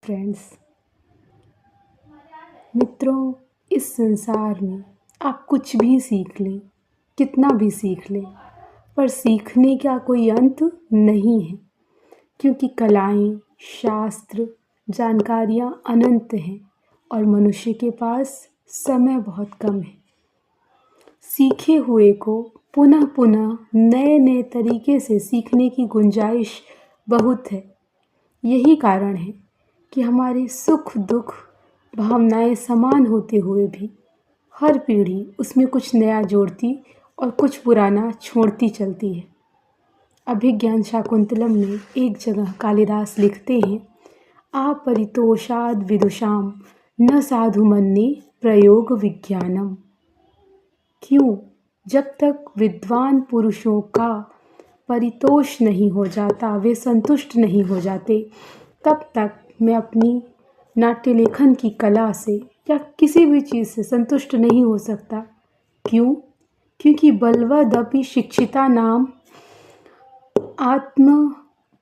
Friends, मित्रों, इस संसार में आप कुछ भी सीख लें, कितना भी सीख लें, पर सीखने का कोई अंत नहीं है, क्योंकि कलाएं, शास्त्र, जानकारियां अनंत हैं और मनुष्य के पास समय बहुत कम है। सीखे हुए को पुनः पुनः नए नए तरीके से सीखने की गुंजाइश बहुत है। यही कारण है कि हमारे सुख दुख भावनाएं समान होते हुए भी हर पीढ़ी उसमें कुछ नया जोड़ती और कुछ पुराना छोड़ती चलती है। अभिज्ञान शाकुंतलम में एक जगह कालिदास लिखते हैं, आपरितोषाद विदुषाम न साधु मन्ये प्रयोग विज्ञानम। क्यों? जब तक विद्वान पुरुषों का परितोष नहीं हो जाता, वे संतुष्ट नहीं हो जाते, तब तक मैं अपनी नाट्य लेखन की कला से या किसी भी चीज़ से संतुष्ट नहीं हो सकता। क्यों? क्योंकि बलवदपि शिक्षिता नाम आत्म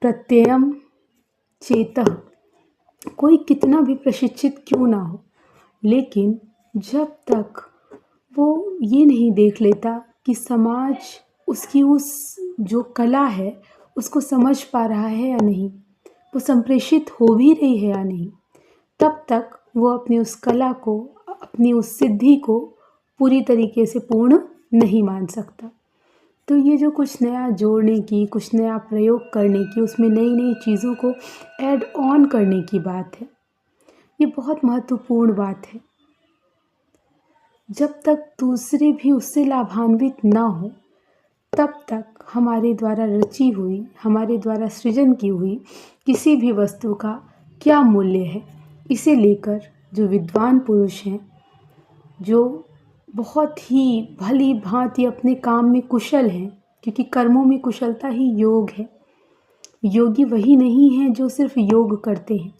प्रत्ययम चेतः। कोई कितना भी प्रशिक्षित क्यों ना हो, लेकिन जब तक वो ये नहीं देख लेता कि समाज उसकी उस जो कला है उसको समझ पा रहा है या नहीं, वो संप्रेषित हो भी रही है या नहीं, तब तक वो अपनी उस कला को, अपनी उस सिद्धि को पूरी तरीके से पूर्ण नहीं मान सकता। तो ये जो कुछ नया जोड़ने की, कुछ नया प्रयोग करने की, उसमें नई नई चीज़ों को ऐड ऑन करने की बात है, ये बहुत महत्वपूर्ण बात है। जब तक दूसरे भी उससे लाभान्वित ना हो, तब तक हमारे द्वारा रची हुई, हमारे द्वारा सृजन की हुई किसी भी वस्तु का क्या मूल्य है, इसे लेकर जो विद्वान पुरुष हैं, जो बहुत ही भली भांति अपने काम में कुशल हैं, क्योंकि कर्मों में कुशलता ही योग है। योगी वही नहीं है जो सिर्फ योग करते हैं,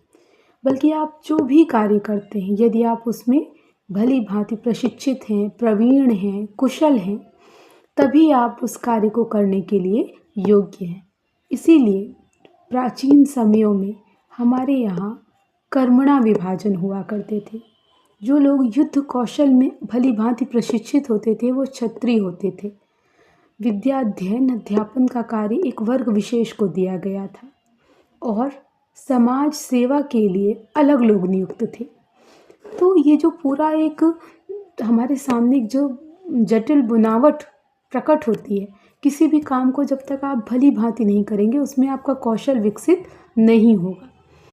बल्कि आप जो भी कार्य करते हैं, यदि आप उसमें भली भांति प्रशिक्षित हैं, प्रवीण हैं, कुशल हैं, तभी आप उस कार्य को करने के लिए योग्य हैं। इसीलिए प्राचीन समयों में हमारे यहाँ कर्मणा विभाजन हुआ करते थे। जो लोग युद्ध कौशल में भली भांति प्रशिक्षित होते थे, वो क्षत्रिय होते थे। विद्या अध्ययन अध्यापन का कार्य एक वर्ग विशेष को दिया गया था और समाज सेवा के लिए अलग लोग नियुक्त थे। तो ये जो पूरा एक हमारे सामने जो जटिल बुनावट प्रकट होती है, किसी भी काम को जब तक आप भली भांति नहीं करेंगे, उसमें आपका कौशल विकसित नहीं होगा।